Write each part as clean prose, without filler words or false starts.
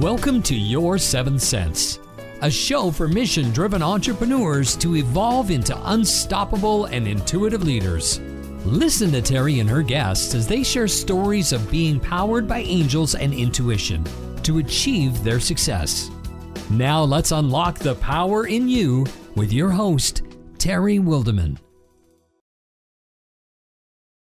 Welcome to Your Seventh Sense, a show for mission-driven entrepreneurs to evolve into unstoppable and intuitive leaders. Listen to Terry and her guests as they share stories of being powered by angels and intuition to achieve their success. Now let's unlock the power in you with your host, Terry Wildeman.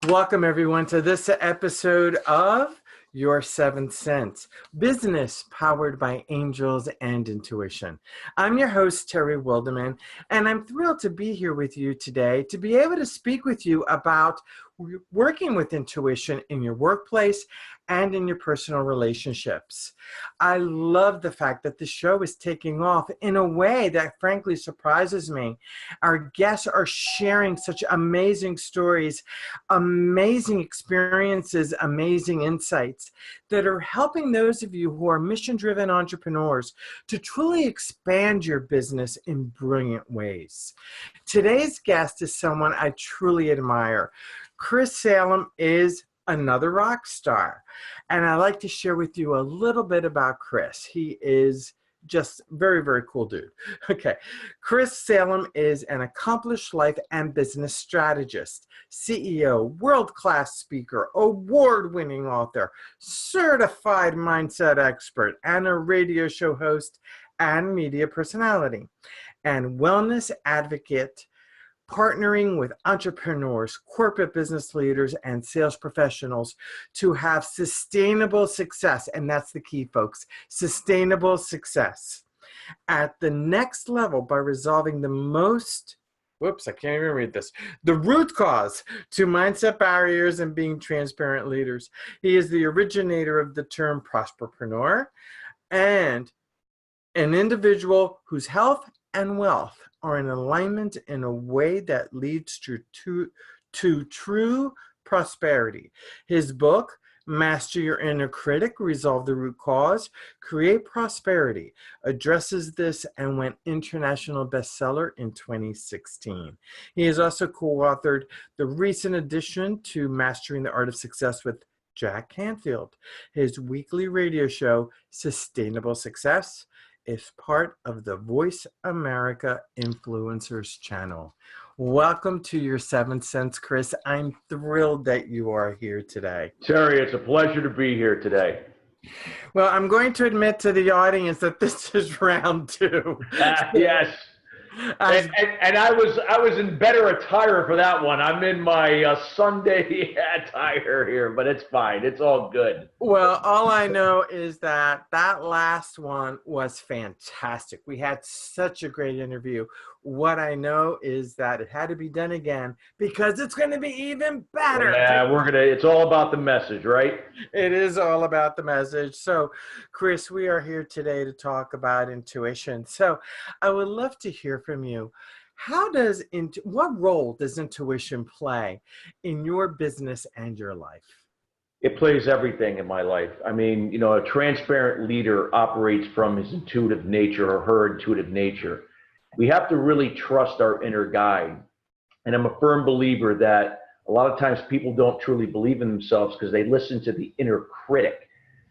Welcome everyone to this episode of Your Seventh Sense, business powered by angels and intuition. I'm your host, Terry Wildeman, and I'm thrilled to be here with you today to be able to speak with you about working with intuition in your workplace and in your personal relationships. I love the fact that the show is taking off in a way that frankly surprises me. Our guests are sharing such amazing stories, amazing experiences, amazing insights that are helping those of you who are mission-driven entrepreneurs to truly expand your business in brilliant ways. Today's guest is someone I truly admire. Chris Salem is another rock star, and I'd like to share with you a little bit about Chris. He is just very, very cool dude. Okay, Chris Salem is an accomplished life and business strategist, CEO, world-class speaker, award-winning author, certified mindset expert, and a radio show host and media personality, and wellness advocate, partnering with entrepreneurs, corporate business leaders, and sales professionals to have sustainable success. And that's the key, folks, sustainable success at the next level by resolving the root cause to mindset barriers and being transparent leaders. He is the originator of the term Prosperneur and an individual whose health and wealth are in alignment in a way that leads to true prosperity. His book, Master Your Inner Critic, Resolve the Root Cause, Create Prosperity, addresses this and went international bestseller in 2016. He has also co-authored the recent addition to Mastering the Art of Success with Jack Canfield. His weekly radio show, Sustainable Success, is part of the Voice America Influencers channel. Welcome to Your Seventh Sense, Chris. I'm thrilled that you are here today. Terry, it's a pleasure to be here today. Well, I'm going to admit to the audience that this is round two. Yes. And I was in better attire for that one. I'm in my Sunday attire here, but it's fine. It's all good. Well, all I know is that last one was fantastic. We had such a great interview. What I know is that it had to be done again because it's going to be even better. Yeah, it's all about the message, right? It is all about the message. So, Chris, we are here today to talk about intuition. So, I would love to hear from you. What role does intuition play in your business and your life? It plays everything in my life. I mean, a transparent leader operates from his intuitive nature or her intuitive nature. We have to really trust our inner guide. And I'm a firm believer that a lot of times people don't truly believe in themselves because they listen to the inner critic,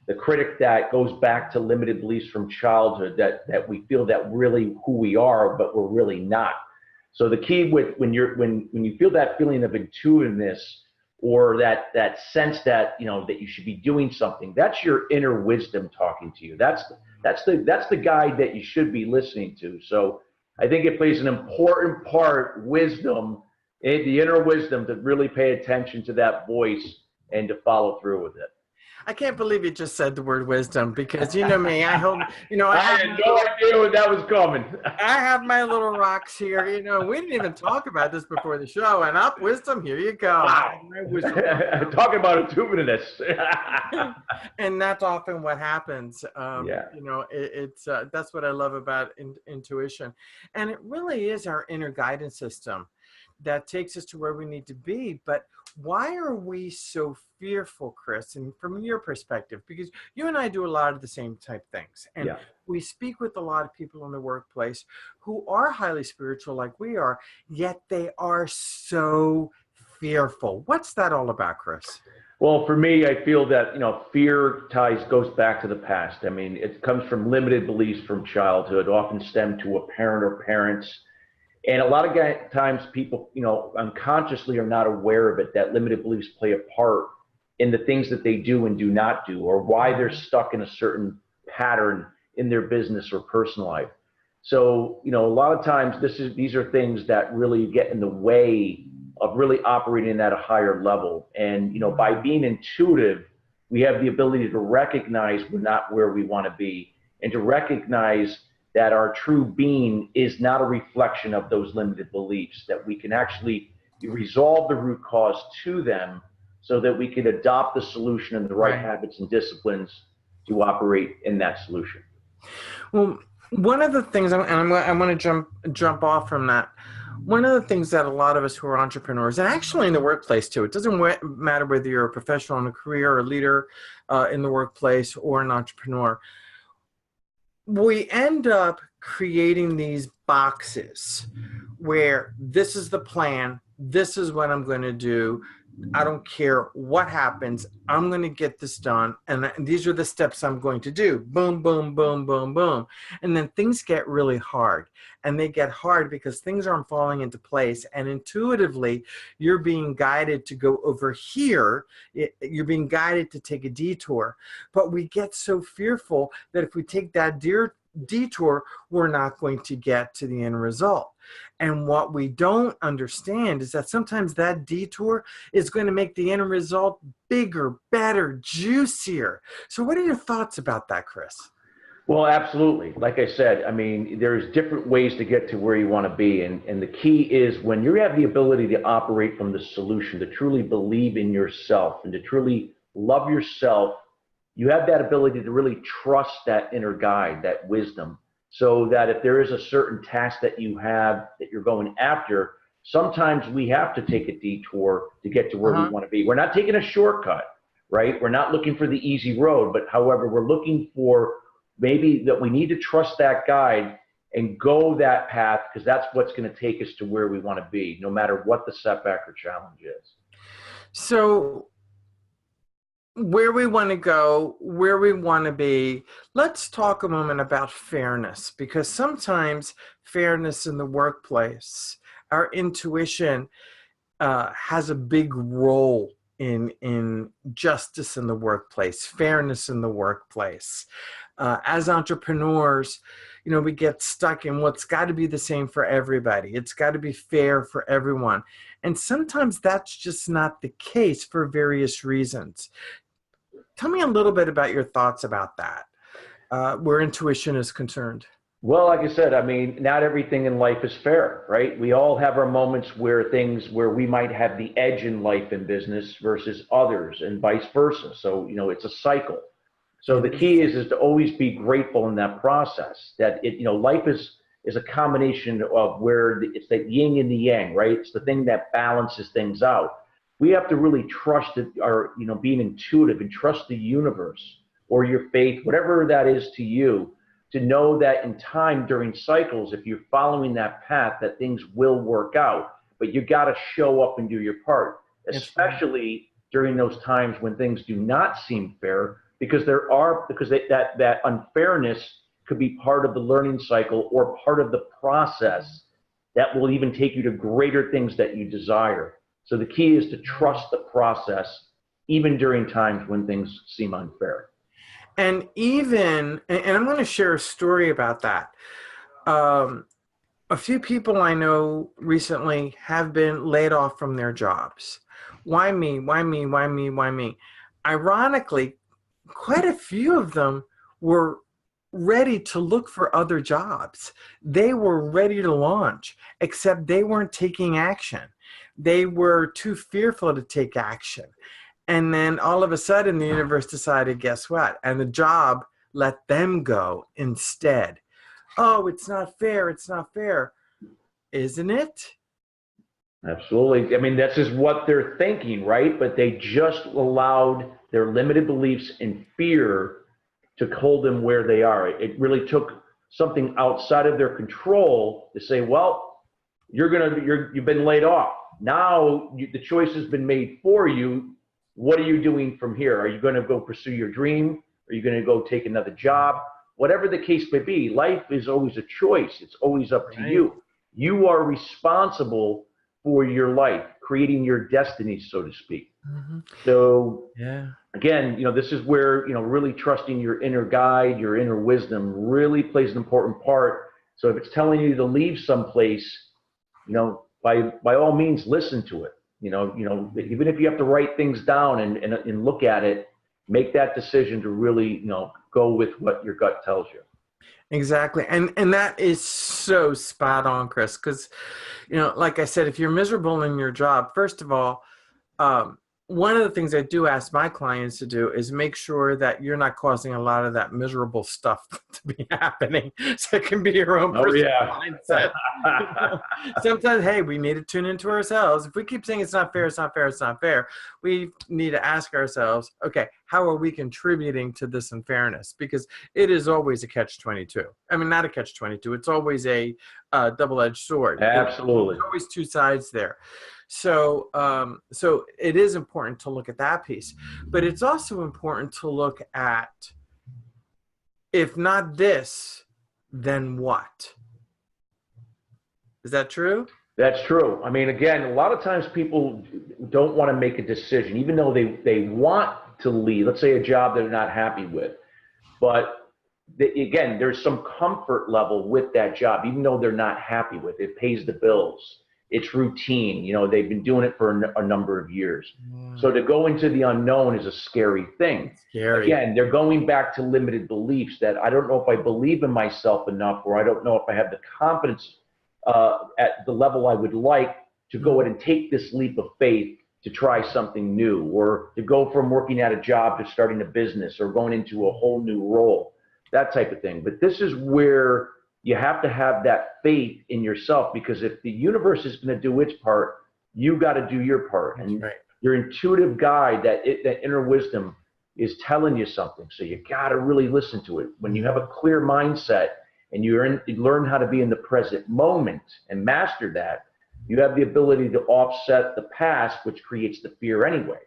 the critic that goes back to limited beliefs from childhood that we feel that really who we are, but we're really not. So the key when you feel that feeling of intuitiveness or that sense that that you should be doing something, that's your inner wisdom talking to you. That's the guide that you should be listening to. So I think it plays an important part, wisdom, the inner wisdom, to really pay attention to that voice and to follow through with it. I can't believe you just said the word wisdom because you know me. I hope I had no idea when that was coming. I have my little rocks here. We didn't even talk about this before the show. And up wisdom, here you go. Wow. Talking about intuitiveness. And that's often what happens. Yeah. It's that's what I love about intuition, and it really is our inner guidance system that takes us to where we need to be. But why are we so fearful, Chris? And from your perspective, because you and I do a lot of the same type things. And we speak with a lot of people in the workplace who are highly spiritual like we are, yet they are so fearful. What's that all about, Chris? Well, for me, I feel that, fear goes back to the past. I mean, it comes from limited beliefs from childhood, often stem to a parent or parents. And a lot of times people, unconsciously are not aware of it, that limited beliefs play a part in the things that they do and do not do, or why they're stuck in a certain pattern in their business or personal life. So, a lot of times these are things that really get in the way of really operating at a higher level. And, by being intuitive, we have the ability to recognize we're not where we want to be, and to recognize that our true being is not a reflection of those limited beliefs, that we can actually resolve the root cause to them so that we can adopt the solution and the right habits and disciplines to operate in that solution. Well, one of the things, and I want to jump off from that. One of the things that a lot of us who are entrepreneurs, and actually in the workplace too, it doesn't matter whether you're a professional in a career or a leader in the workplace or an entrepreneur, we end up creating these boxes where this is the plan, this is what I'm going to do, I don't care what happens, I'm going to get this done, and these are the steps I'm going to do. Boom, boom, boom, boom, boom. And then things get really hard. And they get hard because things aren't falling into place. And intuitively, you're being guided to go over here. You're being guided to take a detour. But we get so fearful that if we take that detour, we're not going to get to the end result. And what we don't understand is that sometimes that detour is going to make the end result bigger, better, juicier. So what are your thoughts about that, Chris? Well, absolutely. Like I said, I mean, there's different ways to get to where you want to be. And the key is when you have the ability to operate from the solution, to truly believe in yourself and to truly love yourself, you have that ability to really trust that inner guide, that wisdom, so that if there is a certain task that you have that you're going after, sometimes we have to take a detour to get to where we want to be. We're not taking a shortcut, right? We're not looking for the easy road, but however, we're looking for maybe that we need to trust that guide and go that path, because that's what's going to take us to where we want to be, no matter what the setback or challenge is. So where we want to go, where we want to be, let's talk a moment about fairness, because sometimes fairness in the workplace, our intuition has a big role in justice in the workplace, fairness in the workplace. As entrepreneurs, we get stuck in what's got to be the same for everybody. It's got to be fair for everyone. And sometimes that's just not the case for various reasons. Tell me a little bit about your thoughts about that, where intuition is concerned. Well, like I said, I mean, not everything in life is fair, right? We all have our moments where we might have the edge in life and business versus others, and vice versa. So, it's a cycle. So the key is to always be grateful in that process, that life is a combination of where it's that yin and the yang, right? It's the thing that balances things out. We have to really trust it, or, being intuitive and trust the universe or your faith, whatever that is to you, to know that in time during cycles, if you're following that path, that things will work out. But you got to show up and do your part, especially during those times when things do not seem fair, because that unfairness could be part of the learning cycle or part of the process that will even take you to greater things that you desire. So the key is to trust the process, even during times when things seem unfair. And I'm going to share a story about that. A few people I know recently have been laid off from their jobs. Why me? Why me? Why me? Why me? Ironically, quite a few of them were ready to look for other jobs. They were ready to launch, except they weren't taking action. They were too fearful to take action. And then all of a sudden, the universe decided, guess what? And the job let them go instead. Oh, it's not fair. It's not fair. Isn't it? Absolutely. I mean, this is what they're thinking, right? But they just allowed their limited beliefs and fear to hold them where they are. It really took something outside of their control to say, well, you've been laid off. Now the choice has been made for you. what are you doing from here? Are you going to go pursue your dream? Are you going to go take another job? Whatever the case may be, life is always a choice. It's always up to you. You are responsible for your life, creating your destiny, so to speak. So again, this is where, really trusting your inner guide, your inner wisdom really plays an important part. So if it's telling you to leave someplace, by all means, listen to it. Even if you have to write things down and look at it, make that decision to really, go with what your gut tells you. Exactly. And that is so spot on, Chris, because, like I said, if you're miserable in your job, first of all, one of the things I do ask my clients to do is make sure that you're not causing a lot of that miserable stuff to be happening. So it can be your own personal mindset. Sometimes, hey, we need to tune into ourselves. If we keep saying it's not fair, it's not fair, it's not fair, we need to ask ourselves, okay, how are we contributing to this unfairness? Because it is always a catch-22. I mean, not a catch-22. It's always a double-edged sword. Absolutely. There's always two sides there. So it is important to look at that piece, but it's also important to look at, if not this, then what? Is that true? That's true. I mean, again, a lot of times people don't want to make a decision, even though they want to leave, let's say a job that they're not happy with. But again, there's some comfort level with that job, even though they're not happy with it. It pays the bills. It's routine. They've been doing it for a number of years. So to go into the unknown is a scary thing. Scary. Again, they're going back to limited beliefs that I don't know if I believe in myself enough, or I don't know if I have the confidence at the level I would like to go ahead and take this leap of faith to try something new, or to go from working at a job to starting a business, or going into a whole new role, that type of thing. But this is where you have to have that faith in yourself, because if the universe is going to do its part, you got to do your part. And your intuitive guide, that inner wisdom, is telling you something. So you got to really listen to it. When you have a clear mindset and you learn how to be in the present moment and master that, you have the ability to offset the past, which creates the fear anyway.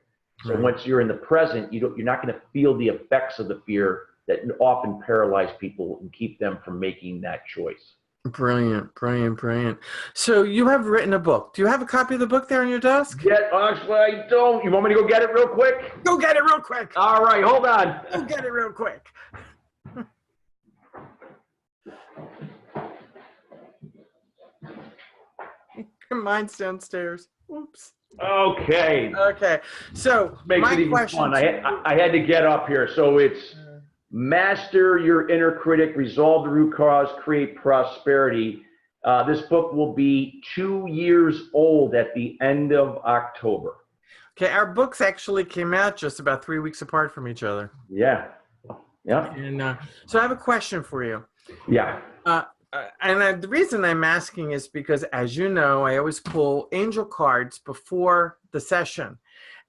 So once you're in the present, you're not going to feel the effects of the fear that often paralyze people and keep them from making that choice. Brilliant, brilliant, brilliant. So you have written a book. Do you have a copy of the book there on your desk? Yeah, actually, I don't. You want me to go get it real quick? Go get it real quick. All right, hold on. Go get it real quick. Mine's downstairs. Oops. Okay. Okay. So makes it even fun. I had to get up here. So it's Master Your Inner Critic, Resolve the Root Cause, Create Prosperity. This book will be 2 years old at the end of October. Okay, our books actually came out just about 3 weeks apart from each other. Yeah. Yeah. And so I have a question for you. Yeah. The reason I'm asking is because, as you know, I always pull angel cards before the session.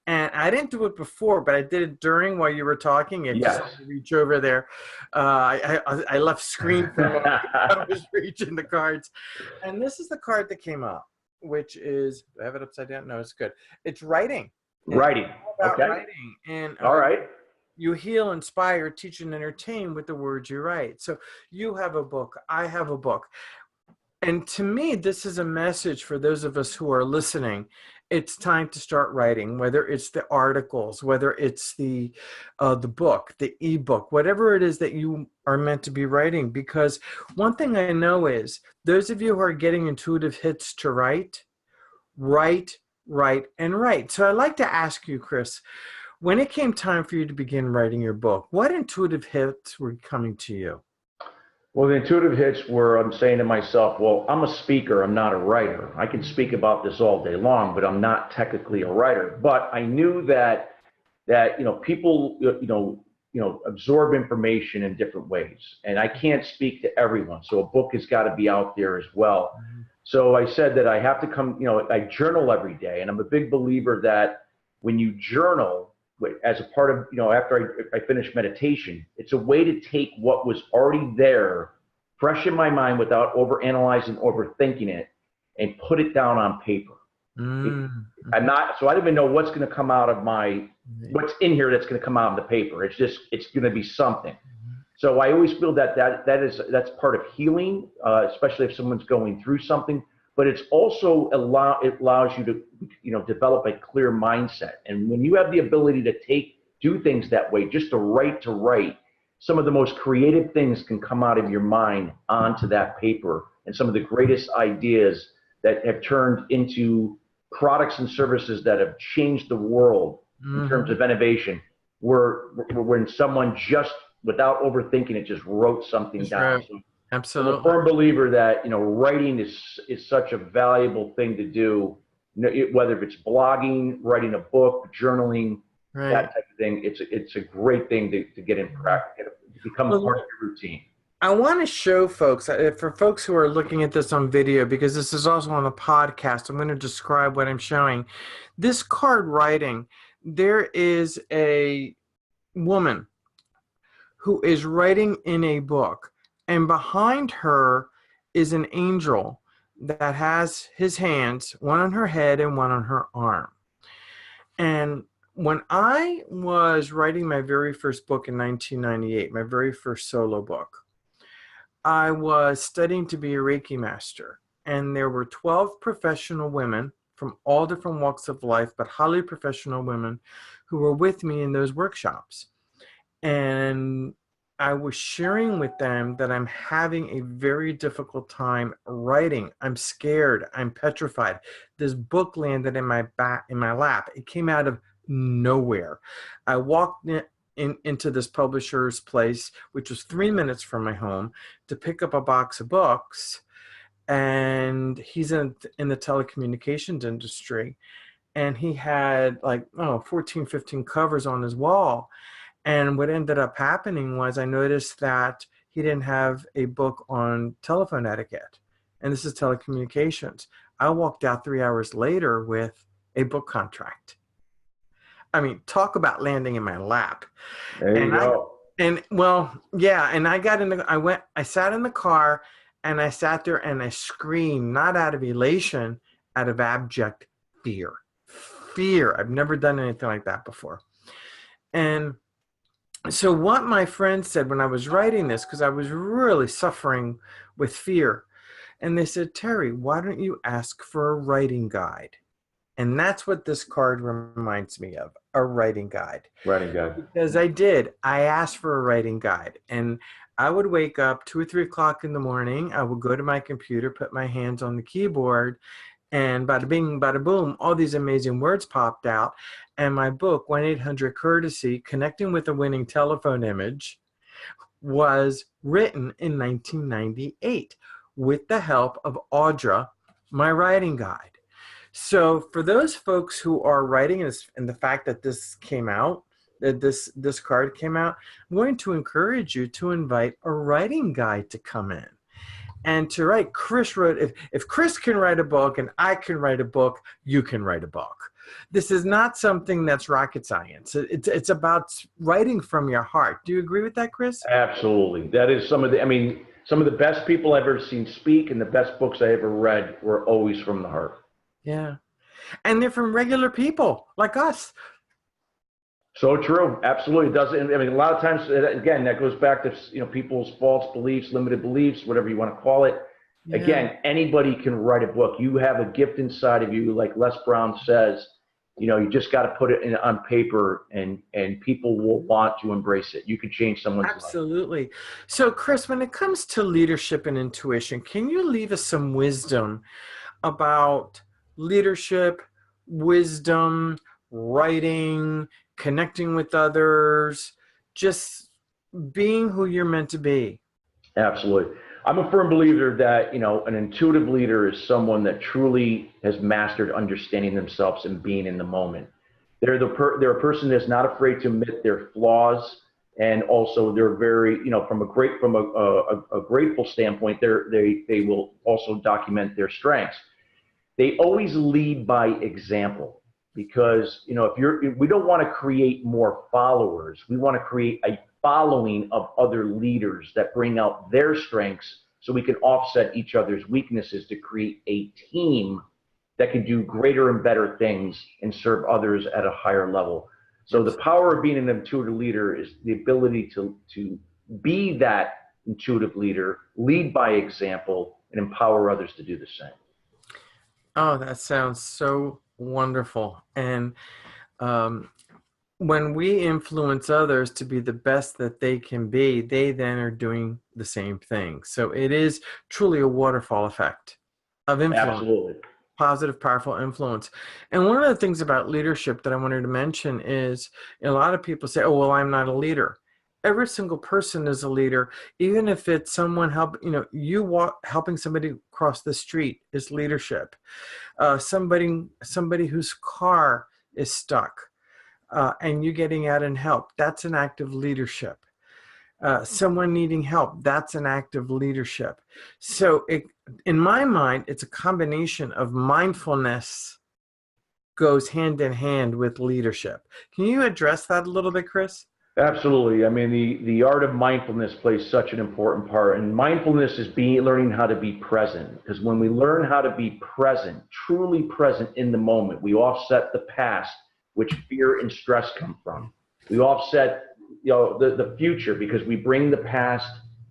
And I didn't do it before, but I did it during while you were talking. If you saw me reach over there, I left screen for a moment. I was reaching the cards. And this is the card that came up, which is, do I have it upside down? No, it's good. It's writing. Writing. Okay. Writing. And all right. You heal, inspire, teach, and entertain with the words you write. So you have a book. I have a book. And to me, this is a message for those of us who are listening. It's time to start writing, whether it's the articles, whether it's the book, the ebook, whatever it is that you are meant to be writing. Because one thing I know is those of you who are getting intuitive hits to write, and write. So I'd like to ask you, Chris, when it came time for you to begin writing your book, what intuitive hits were coming to you? Well, the intuitive hits were, I'm saying to myself, well, I'm a speaker, I'm not a writer. I can speak about this all day long, but I'm not technically a writer. But I knew that people absorb information in different ways, and I can't speak to everyone. So a book has got to be out there as well. Mm-hmm. So I said that I have to come, I journal every day, and I'm a big believer that when you journal, as a part of, after I finish meditation, it's a way to take what was already there, fresh in my mind without overanalyzing, overthinking it, and put it down on paper. I'm not, so I don't even know what's going to come out of what's in here that's going to come out of the paper. It's going to be something. So I always feel that's part of healing, especially if someone's going through something. But it's also it allows you to, develop a clear mindset. And when you have the ability to do things that way, just to write, some of the most creative things can come out of your mind onto that paper. And some of the greatest ideas that have turned into products and services that have changed the world in terms of innovation were when someone just, without overthinking it, just wrote something down. Right. Absolutely. I'm a firm believer that, writing is such a valuable thing to do, whether it's blogging, writing a book, journaling, that type of thing. It's a great thing to get in practice, to become part of your routine. I want to show folks, for folks who are looking at this on video, because this is also on a podcast, I'm going to describe what I'm showing. This card writing, there is a woman who is writing in a book, and behind her is an angel that has his hands, one on her head and one on her arm. And when I was writing my very first book in 1998, my very first solo book, I was studying to be a Reiki master, and there were 12 professional women from all different walks of life, but highly professional women who were with me in those workshops. And I was sharing with them that I'm having a very difficult time writing. I'm scared. I'm petrified. This book landed in my lap. It came out of nowhere. I walked into this publisher's place, which was 3 minutes from my home, to pick up a box of books. And he's in the telecommunications industry. And he had 14, 15 covers on his wall. And what ended up happening was I noticed that he didn't have a book on telephone etiquette. And this is telecommunications. I walked out 3 hours later with a book contract. I mean, talk about landing in my lap. There you go. And I sat in the car, and I sat there and I screamed, not out of elation, out of abject fear. Fear. I've never done anything like that before. And so what my friend said when I was writing this, because I was really suffering with fear, and they said, Terry, why don't you ask for a writing guide? And that's what this card reminds me of, a writing guide. Writing guide. Because I asked for a writing guide. And I would wake up 2 or 3 o'clock in the morning. I would go to my computer, put my hands on the keyboard, and bada bing, bada boom, all these amazing words popped out. And my book, 1-800-Courtesy, Connecting with a Winning Telephone Image, was written in 1998 with the help of Audra, my writing guide. So for those folks who are writing, and the fact that this came out, that this card came out, I'm going to encourage you to invite a writing guide to come in and to write. Chris wrote, if Chris can write a book and I can write a book, you can write a book. This is not something that's rocket science. It's about writing from your heart. Do you agree with that, Chris? Absolutely. That is some of the best people I've ever seen speak, and the best books I ever read were always from the heart. Yeah. And they're from regular people like us. So true. Absolutely. It doesn't, a lot of times, again, that goes back to, people's false beliefs, limited beliefs, whatever you want to call it. Yeah. Again, anybody can write a book. You have a gift inside of you, like Les Brown says. You just got to put it on paper, and people will want to embrace it. You could change someone's life. Absolutely. So, Chris, when it comes to leadership and intuition, can you leave us some wisdom about leadership, wisdom, writing, connecting with others, just being who you're meant to be? Absolutely. I'm a firm believer that, an intuitive leader is someone that truly has mastered understanding themselves and being in the moment. They're a person that's not afraid to admit their flaws, and also they're very, from a grateful standpoint, they will also document their strengths. They always lead by example, because, we don't want to create more followers. We want to create a following of other leaders that bring out their strengths, so we can offset each other's weaknesses to create a team that can do greater and better things and serve others at a higher level. So the power of being an intuitive leader is the ability to be that intuitive leader, lead by example, and empower others to do the same. Oh, that sounds so wonderful. And when we influence others to be the best that they can be, they then are doing the same thing. So it is truly a waterfall effect of influence. Absolutely. Positive, powerful influence. And one of the things about leadership that I wanted to mention is a lot of people say, oh, well, I'm not a leader. Every single person is a leader, even if it's someone helping somebody cross the street is leadership. Somebody whose car is stuck and you getting out and help, that's an act of leadership. Someone needing help, that's an act of leadership. So in my mind, it's a combination of mindfulness goes hand in hand with leadership. Can you address that a little bit, Chris? Absolutely. I mean, the art of mindfulness plays such an important part. And mindfulness is learning how to be present. Because when we learn how to be present, truly present in the moment, we offset the past, which fear and stress come from. We offset the future because we bring the past,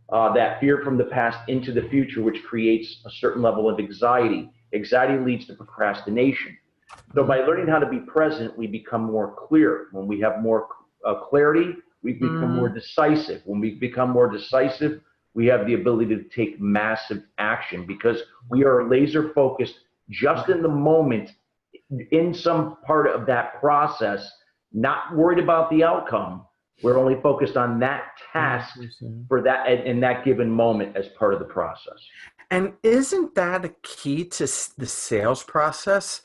that fear from the past into the future, which creates a certain level of anxiety. Anxiety leads to procrastination. So by learning how to be present, we become more clear. When we have more clarity, we become more decisive. When we become more decisive, we have the ability to take massive action because we are laser focused just in the moment, in some part of that process, not worried about the outcome. We're only focused on that task for that in that given moment as part of the process. And isn't that a key to the sales process?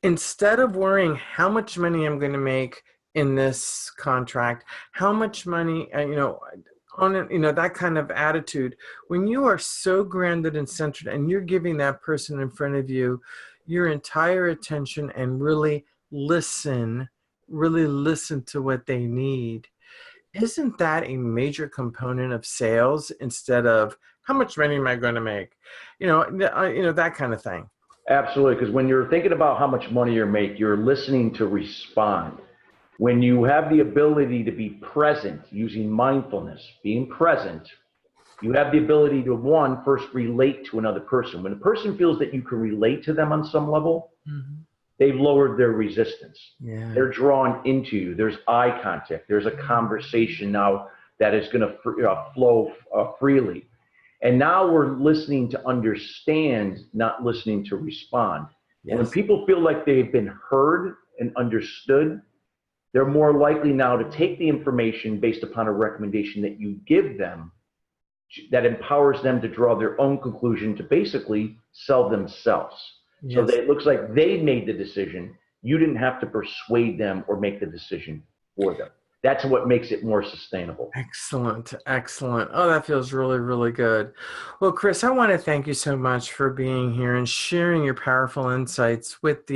Instead of worrying how much money I'm going to make in this contract, how much money, that kind of attitude, when you are so grounded and centered and you're giving that person in front of you your entire attention and really listen to what they need, isn't that a major component of sales instead of how much money am I going to make? That kind of thing. Absolutely, because when you're thinking about how much money you make, you're listening to respond. When you have the ability to be present using mindfulness, being present, you have the ability to, first relate to another person. When a person feels that you can relate to them on some level, they've lowered their resistance. Yeah. They're drawn into you. There's eye contact. There's a conversation now that is going to flow freely. And now we're listening to understand, not listening to respond. Yes. And when people feel like they've been heard and understood, they're more likely now to take the information based upon a recommendation that you give them that empowers them to draw their own conclusion to basically sell themselves. Yes. So that it looks like they made the decision. You didn't have to persuade them or make the decision for them. That's what makes it more sustainable. Excellent. Oh, that feels really, really good. Well, Chris, I want to thank you so much for being here and sharing your powerful insights with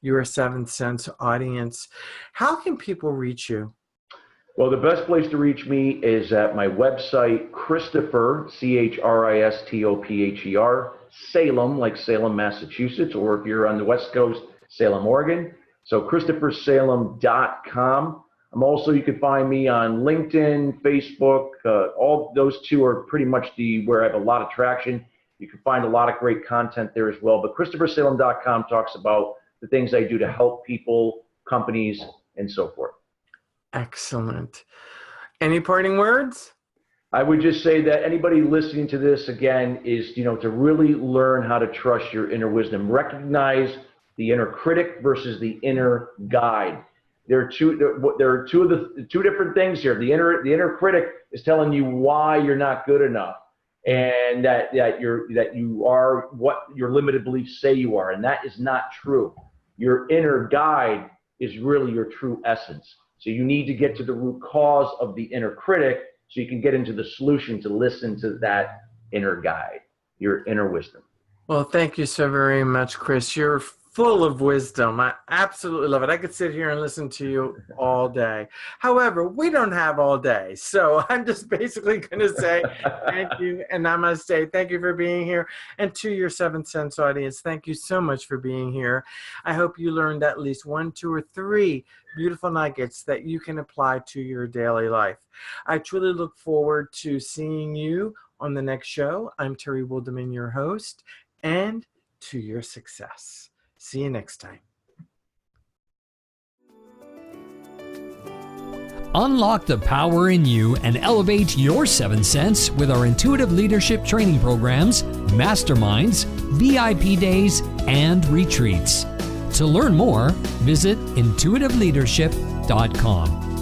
Your Seventh Sense audience. How can people reach you? Well, the best place to reach me is at my website, Christopher, Christopher, Salem, like Salem, Massachusetts, or if you're on the West Coast, Salem, Oregon. So ChristopherSalem.com. You can find me on LinkedIn, Facebook. All those two are pretty much where I have a lot of traction. You can find a lot of great content there as well. But ChristopherSalem.com talks about the things I do to help people, companies, and so forth. Excellent. Any parting words? I would just say that anybody listening to this again is, to really learn how to trust your inner wisdom. Recognize the inner critic versus the inner guide. There are two different things here. The inner critic is telling you why you're not good enough, and that you are what your limited beliefs say you are, and that is not true. Your inner guide is really your true essence. So you need to get to the root cause of the inner critic so you can get into the solution to listen to that inner guide, your inner wisdom. Well, thank you so very much, Chris. You're full of wisdom. I absolutely love it. I could sit here and listen to you all day. However, we don't have all day. So I'm just basically going to say thank you and namaste. Thank you for being here. And to your Seventh Sense audience, thank you so much for being here. I hope you learned at least 1, 2, or 3 beautiful nuggets that you can apply to your daily life. I truly look forward to seeing you on the next show. I'm Terry Wildeman, your host, and to your success. See you next time. Unlock the power in you and elevate your 7th sense with our intuitive leadership training programs, masterminds, VIP days, and retreats. To learn more, visit intuitiveleadership.com.